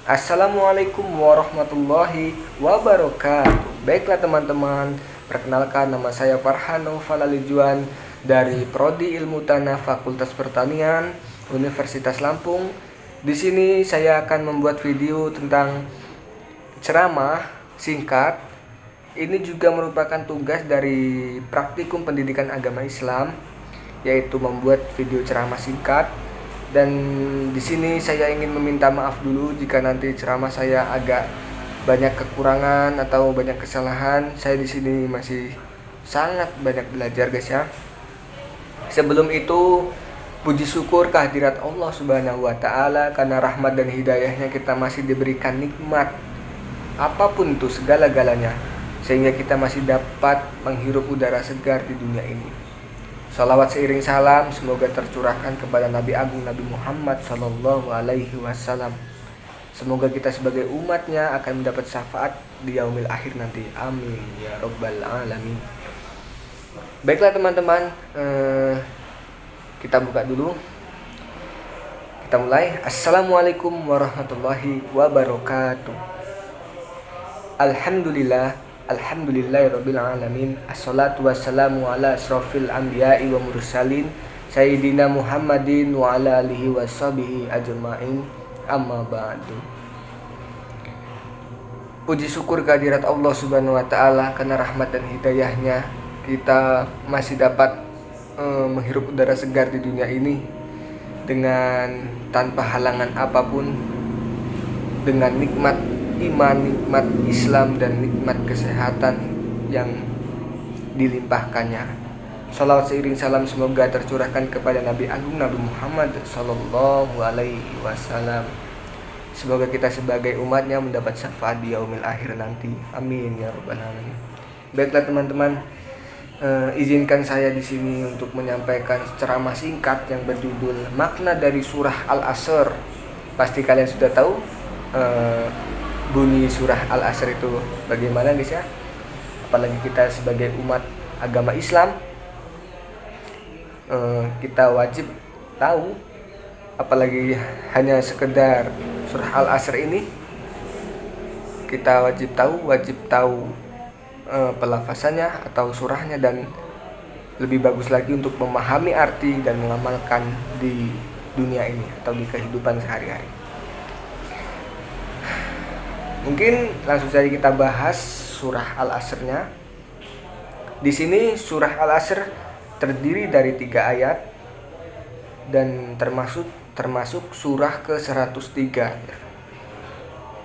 Assalamualaikum warahmatullahi wabarakatuh. Baiklah teman-teman, perkenalkan nama saya Farhano Falalijuan dari Prodi Ilmu Tanah Fakultas Pertanian Universitas Lampung. Di sini saya akan membuat video tentang ceramah singkat. Ini juga merupakan tugas dari Praktikum Pendidikan Agama Islam, yaitu membuat video ceramah singkat. Dan di sini saya ingin meminta maaf dulu jika nanti ceramah saya agak banyak kekurangan atau banyak kesalahan. Saya di sini masih sangat banyak belajar, guys ya. Sebelum itu, puji syukur kehadirat Allah Subhanahu wa taala karena rahmat dan hidayahnya kita masih diberikan nikmat apapun itu, segala-galanya, sehingga kita masih dapat menghirup udara segar di dunia ini. Salawat seiring salam semoga tercurahkan kepada Nabi Agung Nabi Muhammad Sallallahu Alaihi Wasallam. Semoga kita sebagai umatnya akan mendapat syafaat di yaumil akhir nanti. Amin ya Rabbal Alamin. Baiklah teman-teman, kita buka dulu. Kita mulai. Assalamualaikum warahmatullahi wabarakatuh. Alhamdulillahirabbil alamin. Assalatu wassalamu ala asrofil anbiya'i wa mursalin Sayyidina Muhammadin wa ala alihi washabihi ajma'in. Amma ba'du. Puji syukur kehadirat Allah Subhanahu wa taala karena rahmat dan hidayahnya kita masih dapat menghirup udara segar di dunia ini dengan tanpa halangan apapun, dengan nikmat iman, nikmat Islam, dan nikmat kesehatan yang dilimpahkannya. Salawat seiring salam semoga tercurahkan kepada Nabi Agung Nabi Muhammad Sallallahu Alaihi Wasallam. Semoga kita sebagai umatnya mendapat syafaat di yaumil akhir nanti. Amin ya Rabbal Alamin. Baiklah teman-teman, izinkan saya di sini untuk menyampaikan ceramah singkat yang berjudul Makna dari Surah Al-Asr. Pasti kalian sudah tahu bunyi surah Al-Asr itu bagaimana, guys ya. Apalagi kita sebagai umat agama Islam, kita wajib tahu, apalagi hanya sekedar surah Al-Asr ini, kita wajib tahu pelafasannya atau surahnya, dan lebih bagus lagi untuk memahami arti dan mengamalkan di dunia ini atau di kehidupan sehari-hari. Mungkin langsung saja kita bahas surah Al-Asr-nya. Di sini surah Al-Asr terdiri dari 3 ayat dan termasuk surah ke-103.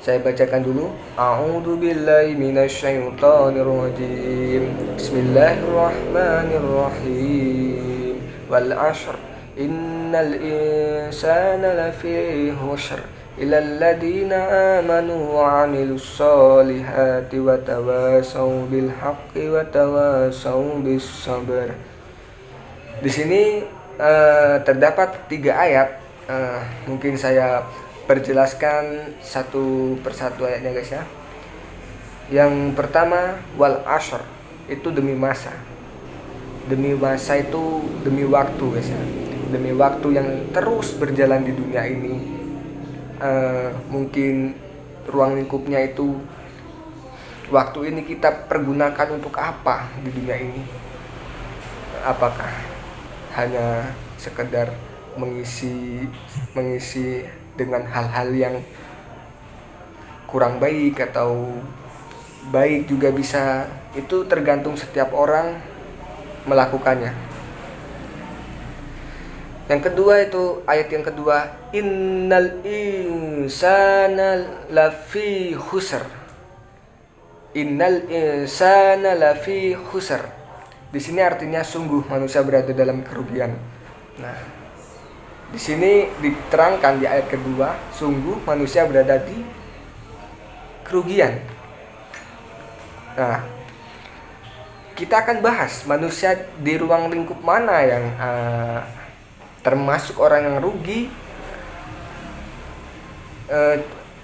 Saya bacakan dulu. A'udzu billahi minasyaitonir rajim. Bismillahirrahmanirrahim. Wal 'ashr innal insana lafi khusr ilal ladina amanu wa 'amilus solihati wa tawasaw bil haqqi wa tawasaw bis sabr. Di sini terdapat 3 ayat. Mungkin saya perjelaskan satu persatu ayatnya, guys ya. Yang pertama, wal 'ashr, itu demi masa. Demi masa itu demi waktu, guys ya. Demi waktu yang terus berjalan di dunia ini. Mungkin ruang lingkupnya itu waktu ini kita pergunakan untuk apa di dunia ini? Apakah hanya sekedar mengisi dengan hal-hal yang kurang baik atau baik juga bisa? Itu tergantung setiap orang melakukannya. Yang kedua itu ayat yang kedua, innal insana lafi khusr. Innal insana lafi khusr. Di sini artinya sungguh manusia berada dalam kerugian. Nah, di sini diterangkan di ayat kedua, sungguh manusia berada di kerugian. Nah, kita akan bahas manusia di ruang lingkup mana yang termasuk orang yang rugi.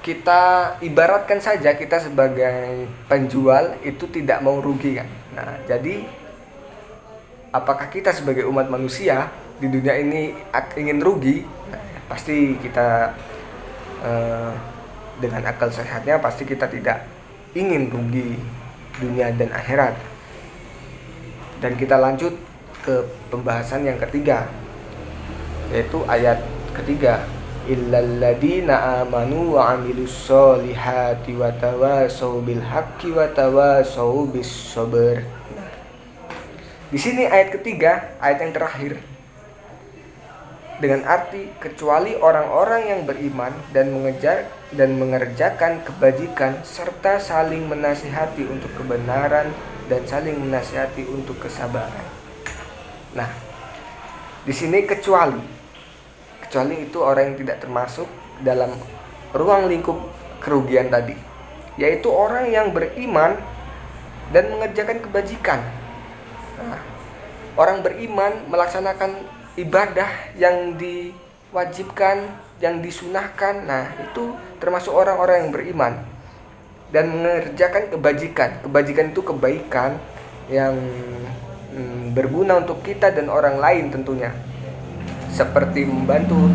Kita ibaratkan saja kita sebagai penjual itu tidak mau rugi kan. Nah, jadi apakah kita sebagai umat manusia di dunia ini ingin rugi? Nah, pasti kita dengan akal sehatnya pasti kita tidak ingin rugi dunia dan akhirat. Dan kita lanjut ke pembahasan yang ketiga, yaitu ayat ketiga, illal ladzina amanu wa amilus solihati wa tawasau bil haqqi wa tawasau bis sabr. Di sini ayat ketiga, ayat yang terakhir, dengan arti kecuali orang-orang yang beriman dan mengerjakan kebajikan serta saling menasihati untuk kebenaran dan saling menasihati untuk kesabaran. Nah, di sini kecuali itu orang yang tidak termasuk dalam ruang lingkup kerugian tadi, yaitu orang yang beriman dan mengerjakan kebajikan. Nah, orang beriman melaksanakan ibadah yang diwajibkan, yang disunahkan. Nah, itu termasuk orang-orang yang beriman dan mengerjakan kebajikan. Kebajikan itu kebaikan yang berguna untuk kita dan orang lain tentunya. Seperti membantu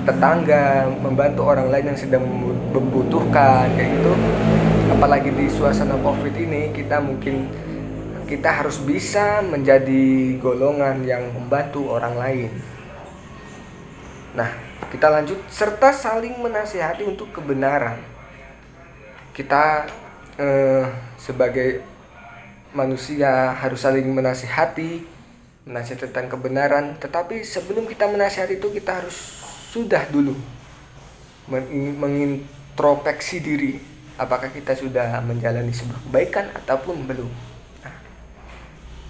tetangga, membantu orang lain yang sedang membutuhkan, kayak gitu. Apalagi di suasana Covid ini, kita harus bisa menjadi golongan yang membantu orang lain. Nah, kita lanjut, serta saling menasihati untuk kebenaran. Kita sebagai manusia harus saling menasihati tentang kebenaran. Tetapi sebelum kita menasihati itu, kita harus sudah dulu mengintrospeksi diri, apakah kita sudah menjalani sebuah kebaikan ataupun belum.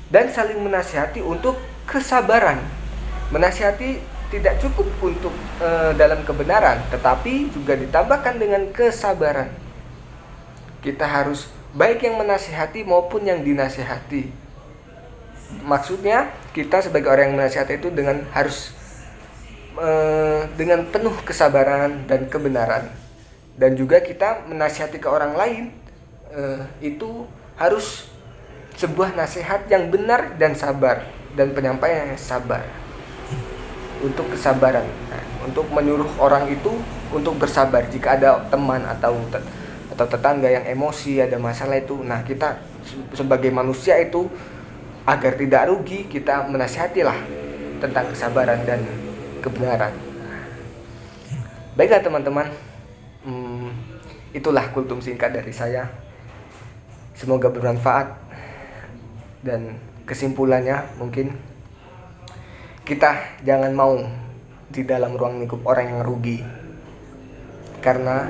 Dan saling menasihati untuk kesabaran. Menasihati tidak cukup untuk dalam kebenaran, tetapi juga ditambahkan dengan kesabaran. Kita harus baik yang menasihati maupun yang dinasihati. Maksudnya kita sebagai orang yang menasihati itu harus dengan penuh kesabaran dan kebenaran. Dan juga kita menasihati ke orang lain itu harus sebuah nasihat yang benar dan sabar, dan penyampaian yang sabar untuk kesabaran. Nah, untuk menyuruh orang itu untuk bersabar jika ada teman atau tetangga yang emosi, ada masalah itu. Nah, kita sebagai manusia itu agar tidak rugi, kita menasihatilah tentang kesabaran dan kebenaran. Baiklah teman-teman, itulah kultum singkat dari saya. Semoga bermanfaat. Dan kesimpulannya, mungkin kita jangan mau di dalam ruang lingkup orang yang rugi, karena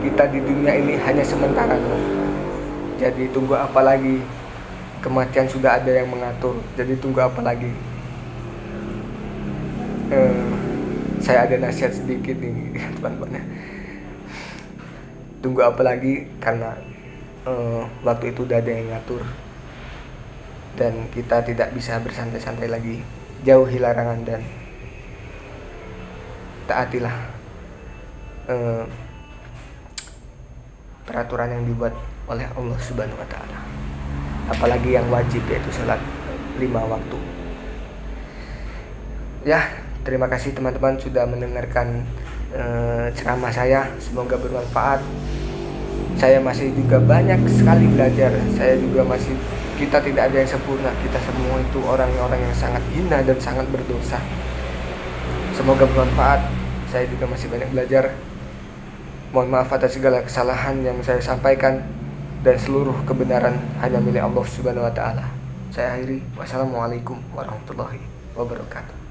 kita di dunia ini hanya sementara. Jadi tunggu apa lagi? Kematian sudah ada yang mengatur. Jadi tunggu apa lagi? Saya ada nasihat sedikit nih teman-teman. Tunggu apa lagi? Karena waktu itu udah ada yang ngatur. Dan kita tidak bisa bersantai-santai lagi. Jauhi larangan dan taatilah peraturan yang dibuat oleh Allah Subhanahu wa Ta'ala. Apalagi yang wajib, yaitu salat 5 waktu. Ya, terima kasih teman-teman sudah mendengarkan ceramah saya. Semoga bermanfaat. Saya masih juga banyak sekali belajar. Kita tidak ada yang sempurna. Kita semua itu orang-orang yang sangat hina dan sangat berdosa. Semoga bermanfaat. Saya juga masih banyak belajar. Mohon maaf atas segala kesalahan yang saya sampaikan, dan seluruh kebenaran hanya milik Allah Subhanahu wa Ta'ala. Saya akhiri. Wassalamualaikum warahmatullahi wabarakatuh.